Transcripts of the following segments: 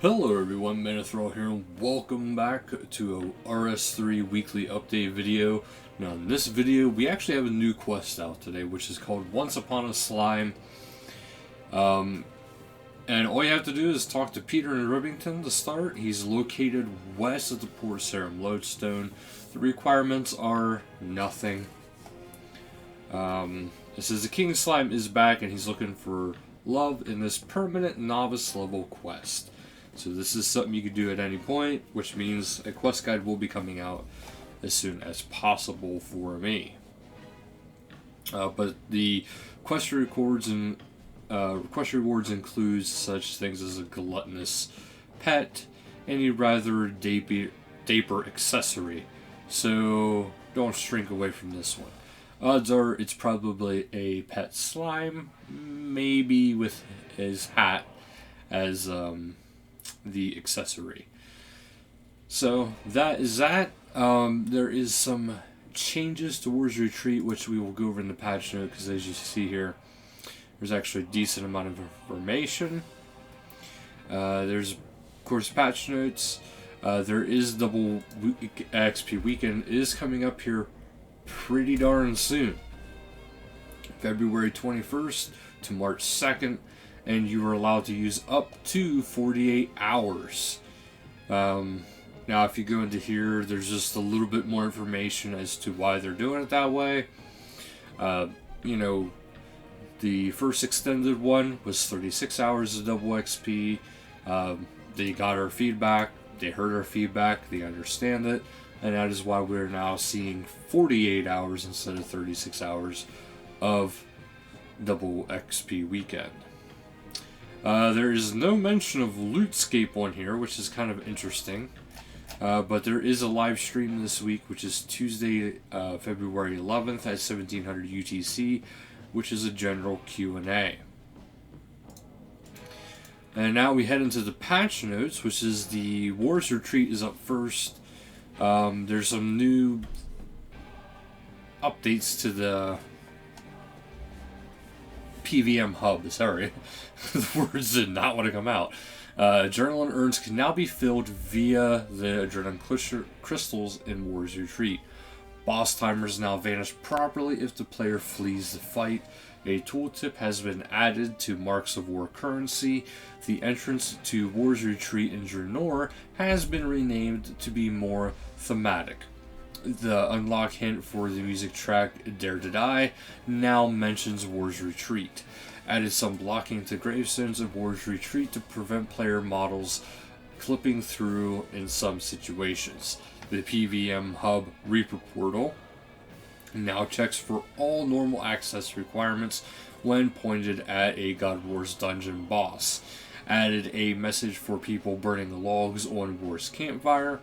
Hello everyone, Manithral here, and welcome back to a RS3 weekly update video. Now in this video, we actually have a new quest out today, which is called Once Upon a Slime. And all you have to do is talk to Peter in Rivington to start. He's located west of the Port Sarum Lodestone. The requirements are nothing. It says the King Slime is back and he's looking for love in this permanent novice level quest. So this is something you can do at any point, which means a quest guide will be coming out as soon as possible for me. But the quest rewards includes such things as a gluttonous pet and a rather dapper accessory. So don't shrink away from this one. Odds are it's probably a pet slime, maybe with his hat as the accessory. So that is that. There is some changes to War's Retreat, which we will go over in the patch note, because as you see here, there's actually a decent amount of information. There's, of course, patch notes. There is double XP weekend is coming up here pretty darn soon. February 21st to March 2nd. And you are allowed to use up to 48 hours. Now, if you go into here, there's just a little bit more information as to why they're doing it that way. The first extended one was 36 hours of double XP. They got our feedback. They heard our feedback. They understand it. And that is why we're now seeing 48 hours instead of 36 hours of double XP weekend. There is no mention of Lootscape on here, which is kind of interesting. But there is a live stream this week, which is Tuesday, February 11th at 1700 UTC, which is a general Q&A. And now we head into the patch notes, which is the War's Retreat is up first. There's some new updates to the PVM hub. Sorry, the words did not want to come out. Adrenaline urns can now be filled via the adrenaline crystals in War's Retreat. Boss timers now vanish properly if the player flees the fight. A tooltip has been added to Marks of War currency. The entrance to War's Retreat in Draenor has been renamed to be more thematic. The unlock hint for the music track Dare to Die now mentions War's Retreat. Added some blocking to gravestones of War's Retreat to prevent player models clipping through in some situations. The PVM Hub Reaper Portal now checks for all normal access requirements when pointed at a God Wars dungeon boss. Added a message for people burning logs on War's campfire.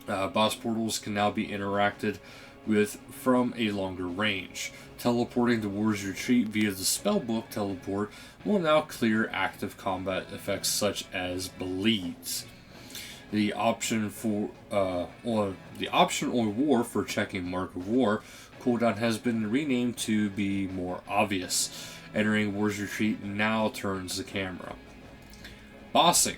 Boss portals can now be interacted with from a longer range. Teleporting to War's Retreat via the spellbook teleport will now clear active combat effects such as bleeds. The option on War for checking Mark of War cooldown has been renamed to be more obvious. Entering War's Retreat now turns the camera. Bossing.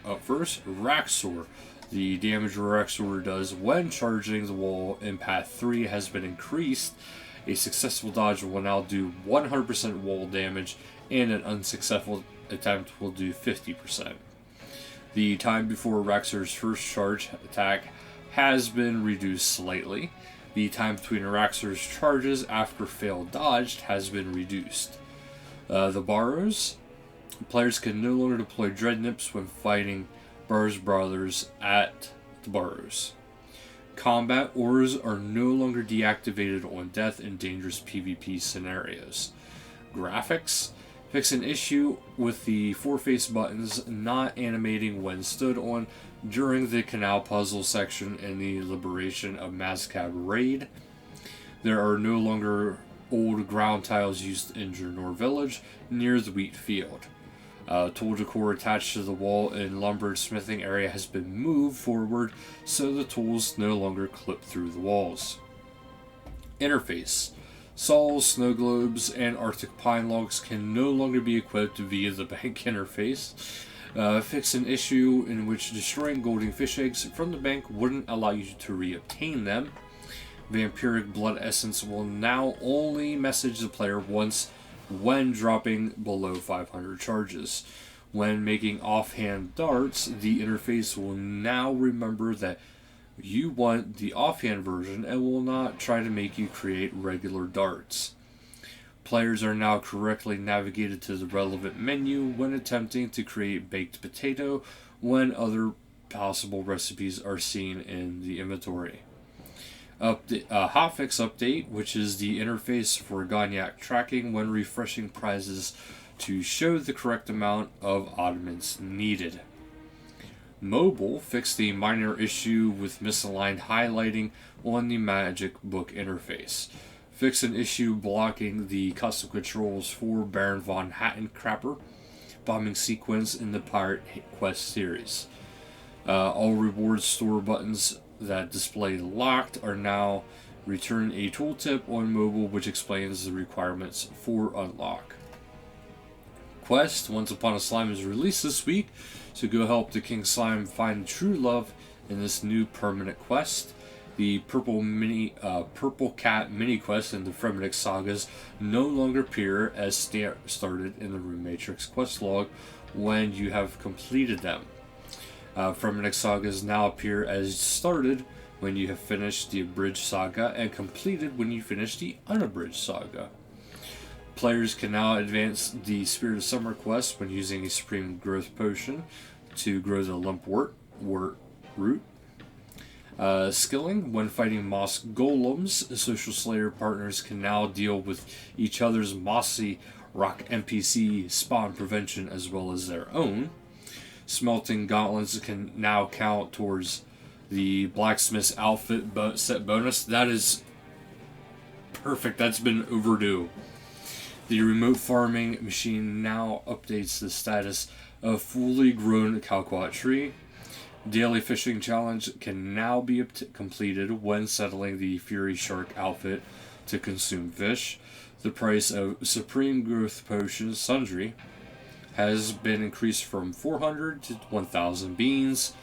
Up first, Raxor. The damage Raxor does when charging the wall in Path 3 has been increased. A successful dodge will now do 100% wall damage, and an unsuccessful attempt will do 50%. The time before Raxor's first charge attack has been reduced slightly. The time between Raxor's charges after failed dodged has been reduced. The Barrows. Players can no longer deploy Dreadnips when fighting Burr's brothers at the Burrows. Combat ores are no longer deactivated on death in dangerous PvP scenarios. Graphics. Fix an issue with the four-face buttons not animating when stood on during the Canal Puzzle section in the Liberation of Mazcab raid. There are no longer old ground tiles used in Draenor Village near the wheat field. Tool decor attached to the wall in lumber smithing area has been moved forward so the tools no longer clip through the walls. Interface. Saws, snow globes, and Arctic pine logs can no longer be equipped via the bank interface. Fix an issue in which destroying golden fish eggs from the bank wouldn't allow you to reobtain them. Vampiric Blood Essence will now only message the player once when dropping below 500 charges. When making offhand darts, the interface will now remember that you want the offhand version and will not try to make you create regular darts. Players are now correctly navigated to the relevant menu when attempting to create baked potato when other possible recipes are seen in the inventory. Hotfix update, which is the interface for Gonyak tracking when refreshing prizes to show the correct amount of oddments needed. Mobile fixed the minor issue with misaligned highlighting on the Magic Book interface. Fix an issue blocking the custom controls for Baron von Hattencrapper bombing sequence in the Pirate Quest series. All reward store buttons that display locked are now return a tooltip on mobile which explains the requirements for unlock. Quest Once Upon a Slime is released this week, so go help the King Slime find true love in this new permanent quest. The Purple Cat mini quest and the Fremennik sagas no longer appear as started in the Rune Matrix quest log when you have completed them. Fremennik sagas now appear as started when you have finished the abridged saga and completed when you finish the unabridged saga. Players can now advance the Spirit of Summer quest when using a Supreme Growth Potion to grow the Lumpwort root. Skilling, when fighting Moss Golems, Social Slayer partners can now deal with each other's mossy rock NPC spawn prevention as well as their own. Smelting gauntlets can now count towards the Blacksmith's outfit set bonus. That is perfect. That's been overdue. The remote farming machine now updates the status of fully grown Calquat tree. Daily fishing challenge can now be completed when settling the Fury Shark outfit to consume fish. The price of Supreme Growth Potion Sundry has been increased from 400 to 1,000 beans,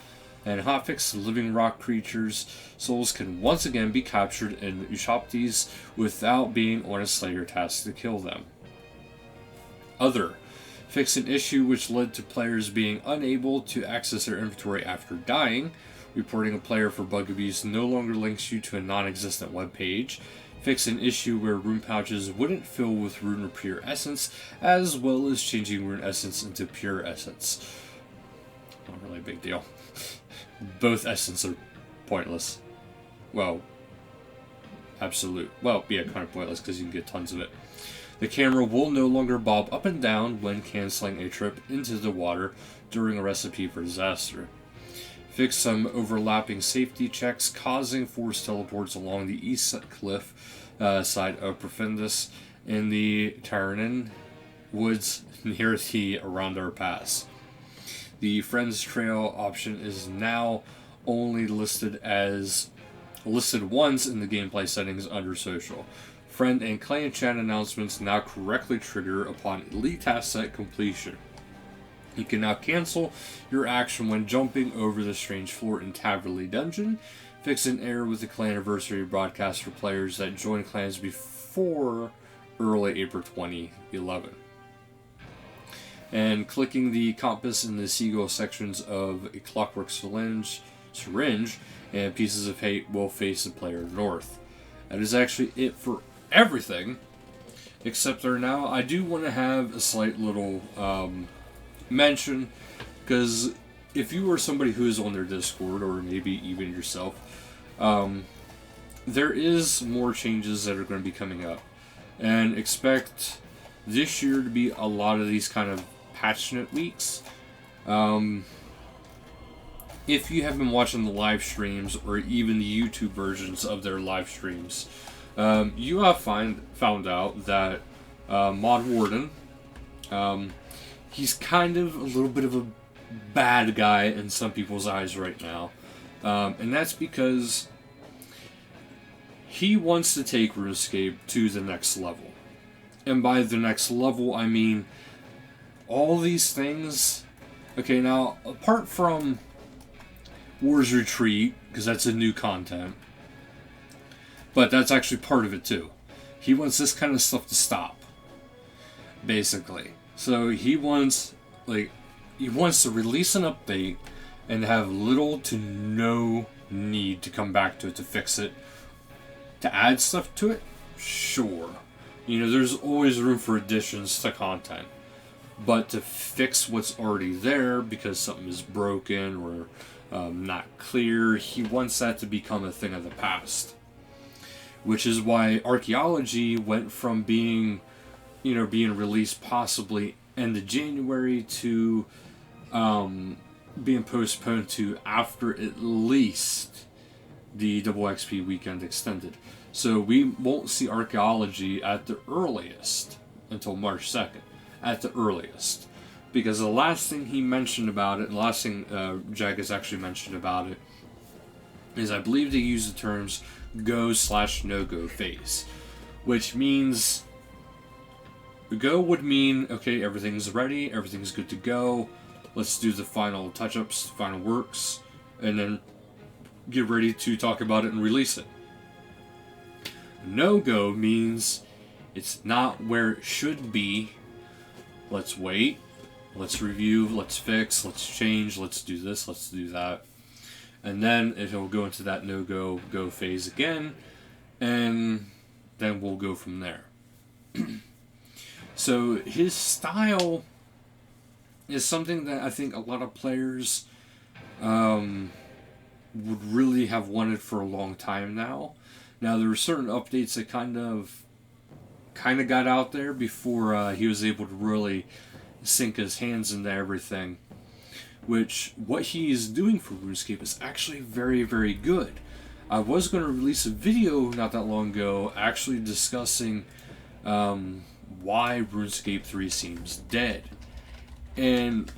and hotfix living rock creatures' souls can once again be captured in Ushoptis without being on a Slayer task to kill them. Other. Fix an issue which led to players being unable to access their inventory after dying. Reporting a player for bug abuse no longer links you to a non-existent web page. Fix an issue where rune pouches wouldn't fill with rune or pure essence, as well as changing rune essence into pure essence. Not really a big deal. Both essence are pointless. Well, absolute. Well, yeah, kind of pointless because you can get tons of it. The camera will no longer bob up and down when canceling a trip into the water during a recipe for disaster. Fix some overlapping safety checks causing forced teleports along the east cliff side of Profundus in the Tyrannan woods near the Arandar Pass. The Friends Trail option is now only listed once in the gameplay settings under Social. Friend and clan chat announcements now correctly trigger upon elite task set completion. You can now cancel your action when jumping over the strange floor in Taverley Dungeon. Fix an error with the clan anniversary broadcast for players that joined clans before early April 2011. And clicking the compass in the seagull sections of a Clockwork Syringe and Pieces of Hate will face the player north. That is actually it for everything, except there now I do want to have a slight little mention, because if you are somebody who is on their Discord, or maybe even yourself, there is more changes that are going to be coming up, and expect this year to be a lot of these kind of passionate weeks. If you have been watching the live streams or even the YouTube versions of their live streams, you have found out that Mod Warden, he's kind of a little bit of a bad guy in some people's eyes right now. And that's because he wants to take RuneScape to the next level. And by the next level, I mean all these things Okay, now apart from War's Retreat, because that's a new content, but that's actually part of it too. He wants this kind of stuff to stop, basically. So he wants to release an update and have little to no need to come back to it to fix it. To add stuff to it, sure. There's always room for additions to content. But to fix what's already there because something is broken or not clear, he wants that to become a thing of the past. Which is why archaeology went from being released possibly end of January to being postponed to after at least the double XP weekend extended. So we won't see archaeology at the earliest until March 2nd. At the earliest. Because the last thing he mentioned about it, the last thing Jag has actually mentioned about it, is I believe they use the terms go/no-go phase. Which means go would mean, okay, everything's ready, everything's good to go, let's do the final touch-ups, final works, and then get ready to talk about it and release it. No-go means it's not where it should be. Let's wait, let's review, let's fix, let's change, let's do this, let's do that. And then it'll go into that no-go, go phase again, and then we'll go from there. So his style is something that I think a lot of players would really have wanted for a long time now. Now there were certain updates that kind of got out there before he was able to really sink his hands into everything. Which, what he is doing for RuneScape is actually very, very good. I was going to release a video not that long ago actually discussing why RuneScape 3 seems dead. And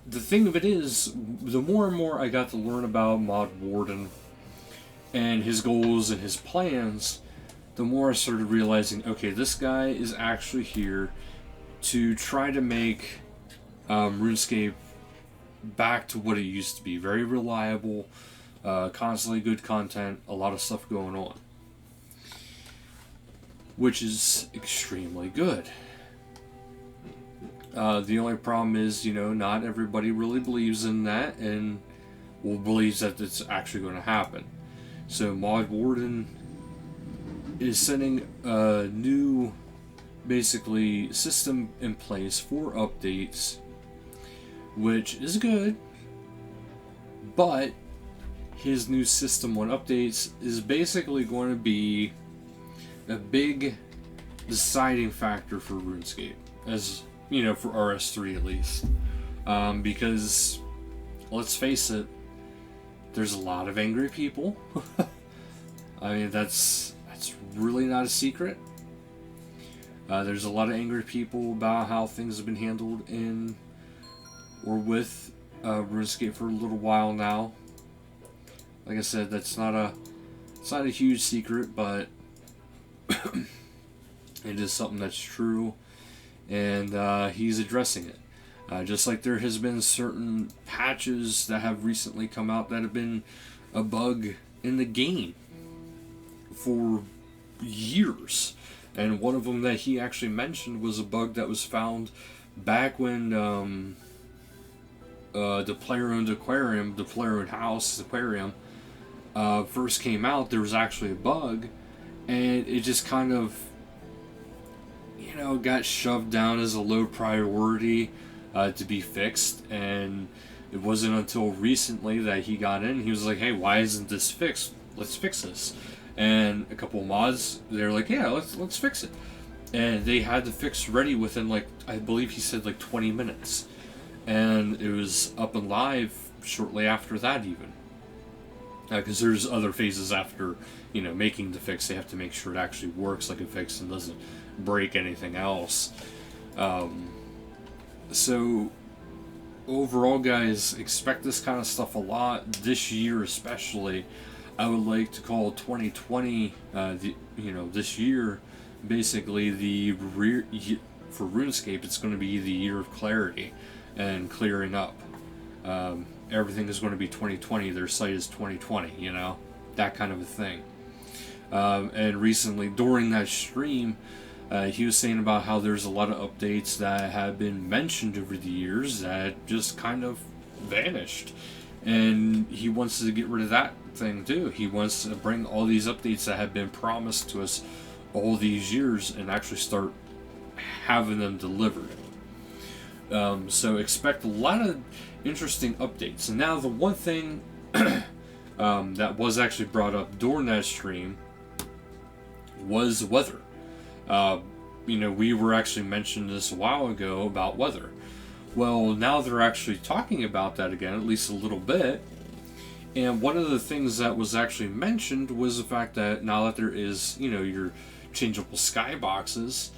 the thing of it is, the more and more I got to learn about Mod Warden and his goals and his plans, the more I started realizing, okay, this guy is actually here to try to make RuneScape back to what it used to be. Very reliable, constantly good content, a lot of stuff going on. Which is extremely good. The only problem is, not everybody really believes in that and believes that it's actually going to happen. So Mod Warden is setting a new, basically, system in place for updates, which is good, but his new system on updates is basically going to be a big deciding factor for RuneScape, as for RS3 at least, because let's face it, there's a lot of angry people. I mean, that's really not a secret. There's a lot of angry people about how things have been handled in or with RuneScape for a little while now. Like I said, it's not a huge secret, but it is something that's true, and he's addressing it. Just like there has been certain patches that have recently come out that have been a bug in the game for years. And one of them that he actually mentioned was a bug that was found back when the player-owned aquarium, the player-owned house aquarium, first came out. There was actually a bug, and it just kind of, got shoved down as a low priority to be fixed. And it wasn't until recently that he got in. He was like, "Hey, why isn't this fixed? Let's fix this." And a couple of mods, they're like, "Yeah, let's fix it." And they had the fix ready within, I believe he said 20 minutes. And it was up and live shortly after that even. Because there's other phases after, making the fix. They have to make sure it actually works like a fix and doesn't break anything else. So, overall, guys, expect this kind of stuff a lot. This year especially. I would like to call 2020, this year, basically the for RuneScape, it's going to be the year of clarity and clearing up. Everything is going to be 2020. Their site is 2020. You know, that kind of a thing. And recently, during that stream, he was saying about how there's a lot of updates that have been mentioned over the years that just kind of vanished. And he wants to get rid of that thing too. He wants to bring all these updates that have been promised to us all these years and actually start having them delivered. So expect a lot of interesting updates. And now the one thing that was actually brought up during that stream was weather. You know, we were actually mentioned this a while ago about weather. Well, now they're actually talking about that again, at least a little bit. And one of the things that was actually mentioned was the fact that now that there is, you know, your changeable skyboxes,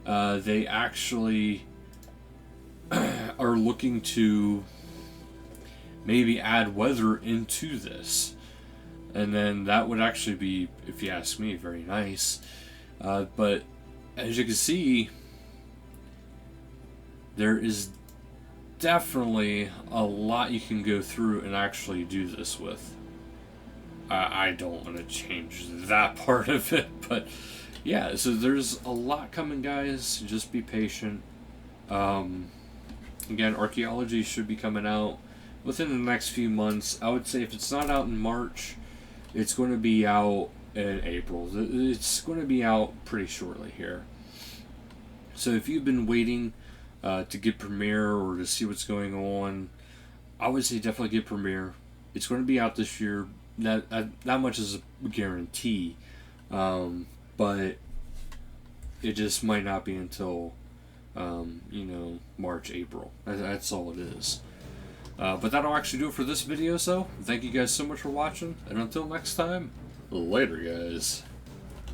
they actually are looking to maybe add weather into this. And then that would actually be, if you ask me, very nice. But as you can see, there is definitely a lot you can go through and actually do this with. I don't want to change that part of it, but yeah, so there's a lot coming, guys. Just be patient. Again, archaeology should be coming out within the next few months. I would say if it's not out in March, it's going to be out in April. It's going to be out pretty shortly here. So if you've been waiting to get Premiere or to see what's going on, I would say definitely get Premiere. It's going to be out this year. That much is a guarantee, but it just might not be until you know, March, April. That's all it is. But that'll actually do it for this video. So thank you guys so much for watching, and until next time, later, guys.